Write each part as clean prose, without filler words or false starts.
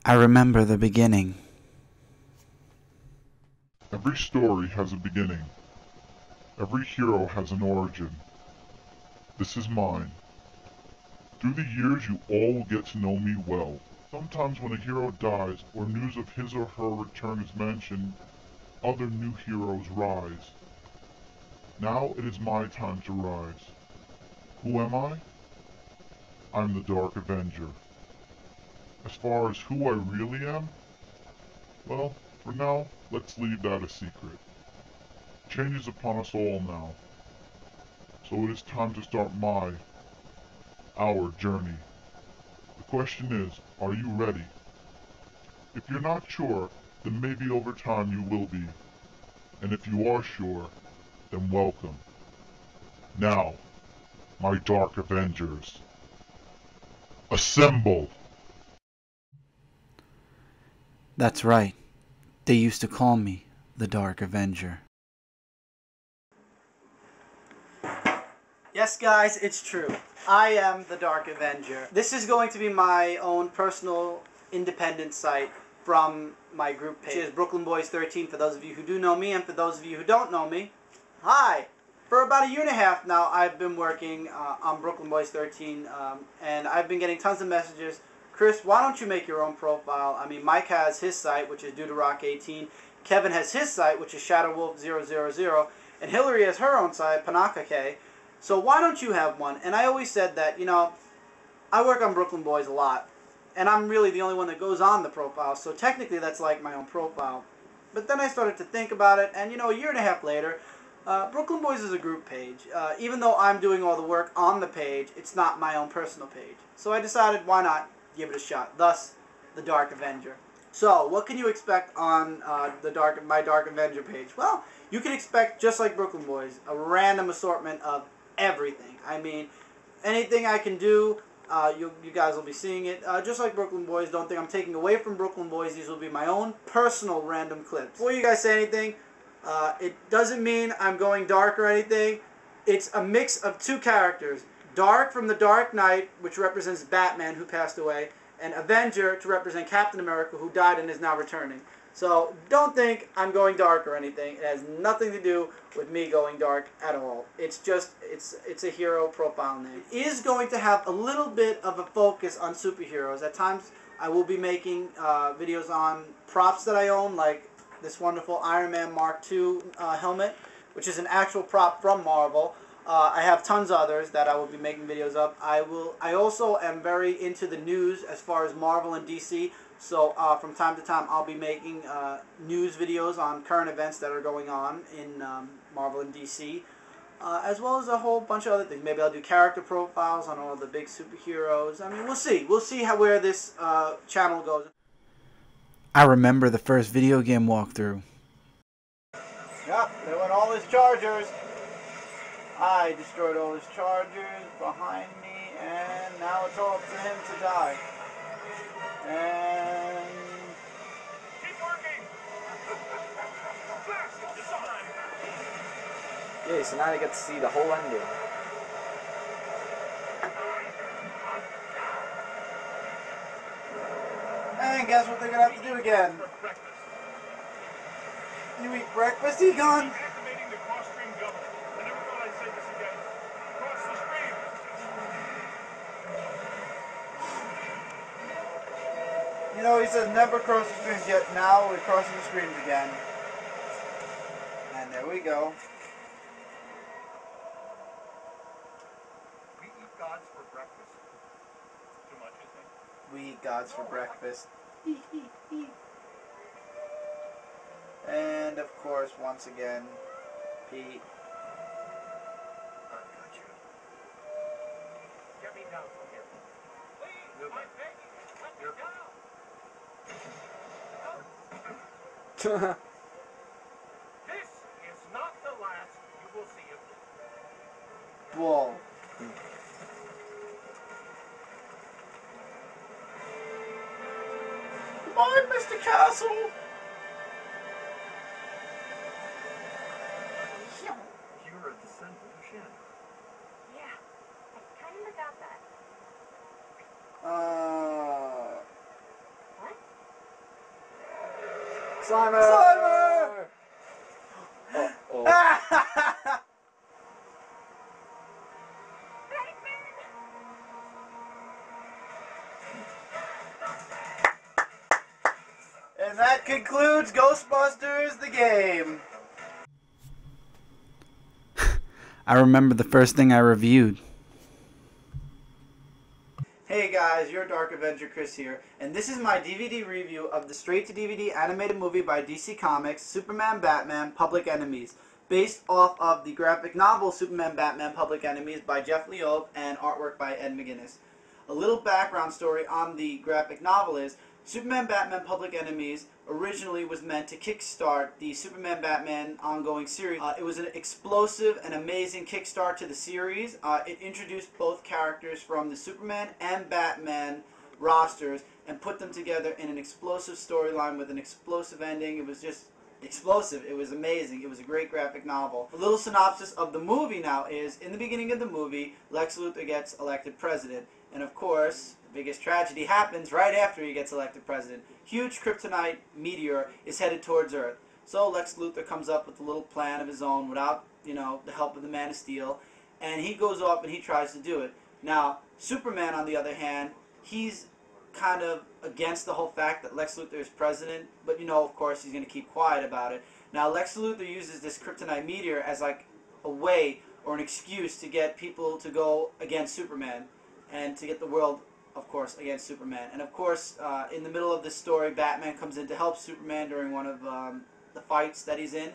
I remember the beginning. Every story has a beginning. Every hero has an origin. This is mine. Through the years you all will get to know me well. Sometimes when a hero dies or news of his or her return is mentioned, other new heroes rise. Now it is my time to rise. Who am I? I'm the Dark Avenger. As far as who I really am, well, for now, let's leave that a secret. Change is upon us all now. So it is time to start our journey. The question is, are you ready? If you're not sure, then maybe over time you will be. And if you are sure, then welcome. Now, my Dark Avengers, assemble! That's right. They used to call me the Dark Avenger. Yes, guys, it's true. I am the Dark Avenger. This is going to be my own personal independent site from my group page, which is Brooklyn Boys 13 for those of you who do know me, and for those of you who don't know me, hi! For about a year and a half now, I've been working on Brooklyn Boys 13, and I've been getting tons of messages. Chris, why don't you make your own profile? I mean, Mike has his site, which is Rock 18. Kevin has his site, which is ShadowWolf000. And Hillary has her own site, Panaka K. So why don't you have one? And I always said that, you know, I work on Brooklyn Boys a lot. And I'm really the only one that goes on the profile. So technically that's like my own profile. But then I started to think about it. And, you know, a year and a half later, Brooklyn Boys is a group page. Even though I'm doing all the work on the page, it's not my own personal page. So I decided, why not give it a shot? Thus, the Dark Avenger. So, what can you expect on my Dark Avenger page? Well, you can expect, just like Brooklyn Boys, a random assortment of everything. I mean, anything I can do, you guys will be seeing it. Just like Brooklyn Boys, don't think I'm taking away from Brooklyn Boys. These will be my own personal random clips. Before you guys say anything, it doesn't mean I'm going dark or anything. It's a mix of two characters. Dark from the Dark Knight, which represents Batman, who passed away, and Avenger to represent Captain America, who died and is now returning. So don't think I'm going dark or anything. It has nothing to do with me going dark at all. It's just, it's a hero profile name. It is going to have a little bit of a focus on superheroes. At times I will be making videos on props that I own, like this wonderful Iron Man Mark II helmet, which is an actual prop from Marvel. I have tons of others that I will be making videos of. I also am very into the news as far as Marvel and DC. So from time to time, I'll be making news videos on current events that are going on in Marvel and DC, as well as a whole bunch of other things. Maybe I'll do character profiles on all the big superheroes. I mean, we'll see. We'll see where this channel goes. I remember the first video game walkthrough. Yep, there went all his chargers. I destroyed all his chargers behind me, and now it's all up to him to die. And keep working. Yeah, so now you get to see the whole ending. And guess what they're gonna have to do again? You eat breakfast, Egon? Activating the cross-stream double. I never thought I'd say this again. Cross the stream. You know, he says never cross the streams yet. Now we're crossing the streams again. And there we go. We eat gods for breakfast. Too much, you think? We eat gods for breakfast. And of course, once again, Pete. I got you. Get me down from here. Please, I'm begging you, let me down. This is not the last you will see of me. Bull. Goodbye, Mr. Castle. You're a descendant of Shannon. Yeah, I kind of got that. Uh. What? Slimer! Slimer! Uh-oh. And that concludes Ghostbusters the game. I remember the first thing I reviewed. Hey guys, your Dark Avenger Chris here, and this is my DVD review of the straight-to-DVD animated movie by DC Comics, Superman Batman Public Enemies, based off of the graphic novel Superman Batman Public Enemies by Jeff Loeb and artwork by Ed McGuinness. A little background story on the graphic novel is Superman Batman Public Enemies originally was meant to kickstart the Superman Batman ongoing series. It was an explosive and amazing kickstart to the series. It introduced both characters from the Superman and Batman rosters and put them together in an explosive storyline with an explosive ending. It was just explosive. It was amazing. It was a great graphic novel. A little synopsis of the movie now is, in the beginning of the movie, Lex Luthor gets elected president. And of course, the biggest tragedy happens right after he gets elected president. Huge kryptonite meteor is headed towards Earth. So Lex Luthor comes up with a little plan of his own without, the help of the Man of Steel. And he goes off and he tries to do it. Now, Superman, on the other hand, he's kind of against the whole fact that Lex Luthor is president. But, of course, he's going to keep quiet about it. Now, Lex Luthor uses this kryptonite meteor as like a way or an excuse to get people to go against Superman. And to get the world, of course, against Superman. And of course, in the middle of this story, Batman comes in to help Superman during one of the fights that he's in.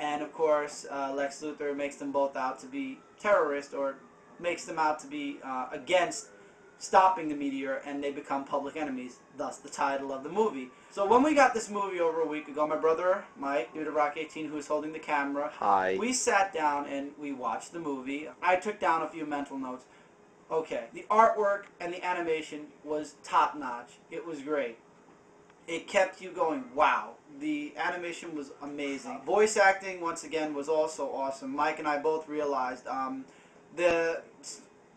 And of course, Lex Luthor makes them both out to be terrorists, or makes them out to be against stopping the meteor, and they become public enemies, thus the title of the movie. So when we got this movie over a week ago, my brother, Mike, Dude of Rock 18, who was holding the camera, Hi. we sat down and we watched the movie. I took down a few mental notes. Okay, the artwork and the animation was top-notch. It was great. It kept you going, wow. The animation was amazing. Voice acting, once again, was also awesome. Mike and I both realized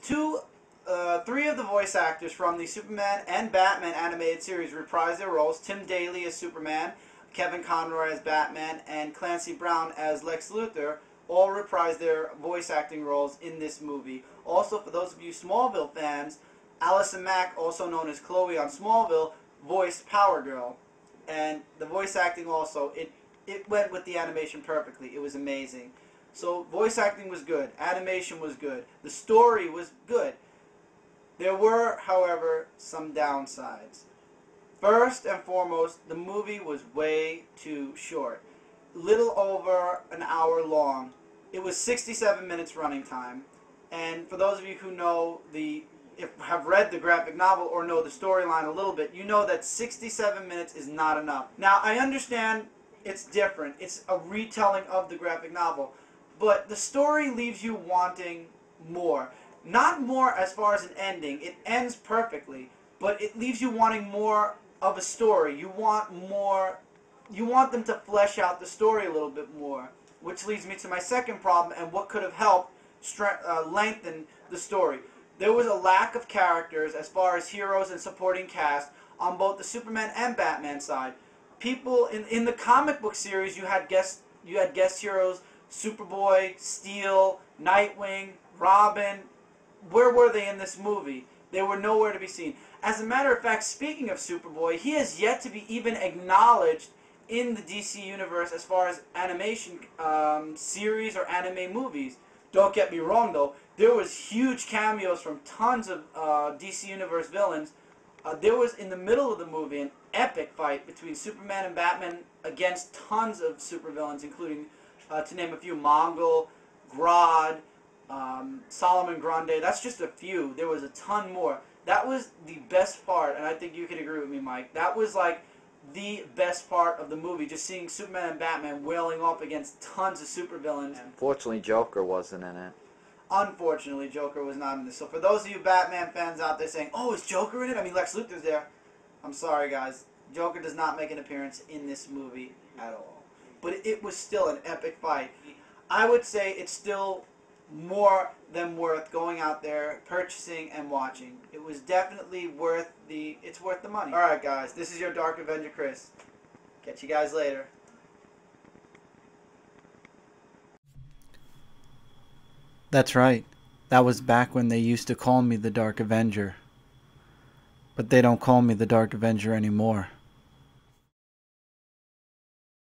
three of the voice actors from the Superman and Batman animated series reprised their roles. Tim Daly as Superman, Kevin Conroy as Batman, and Clancy Brown as Lex Luthor all reprised their voice acting roles in this movie. Also, for those of you Smallville fans, Allison Mack, also known as Chloe on Smallville, voiced Power Girl. And the voice acting also, it went with the animation perfectly. It was amazing. So voice acting was good. Animation was good. The story was good. There were, however, some downsides. First and foremost, the movie was way too short. Little over an hour long. It was 67 minutes running time. And for those of you who know have read the graphic novel or know the storyline a little bit, you know that 67 minutes is not enough. Now, I understand it's different. It's a retelling of the graphic novel. But the story leaves you wanting more. Not more as far as an ending. It ends perfectly. But it leaves you wanting more of a story. You want more. You want them to flesh out the story a little bit more. Which leads me to my second problem and what could have helped lengthen the story. There was a lack of characters as far as heroes and supporting cast on both the Superman and Batman side. People in the comic book series, you had guest heroes: Superboy, Steel, Nightwing, Robin. Where were they in this movie? They were nowhere to be seen. As a matter of fact, speaking of Superboy, he has yet to be even acknowledged in the DC universe as far as animation series or anime movies. Don't get me wrong, though. There was huge cameos from tons of DC Universe villains. There was, in the middle of the movie, an epic fight between Superman and Batman against tons of supervillains, including, to name a few, Mongol, Grodd, Solomon Grundy. That's just a few. There was a ton more. That was the best part, and I think you could agree with me, Mike. That was like the best part of the movie, just seeing Superman and Batman wailing off against tons of supervillains. Unfortunately, Joker wasn't in it. Unfortunately, Joker was not in this. So for those of you Batman fans out there saying, oh, is Joker in it? I mean, Lex Luthor's there. I'm sorry, guys. Joker does not make an appearance in this movie at all. But it was still an epic fight. I would say it's still more than worth going out there, purchasing, and watching. It was definitely worth the money. Alright, guys. This is your Dark Avenger, Chris. Catch you guys later. That's right. That was back when they used to call me the Dark Avenger. But they don't call me the Dark Avenger anymore.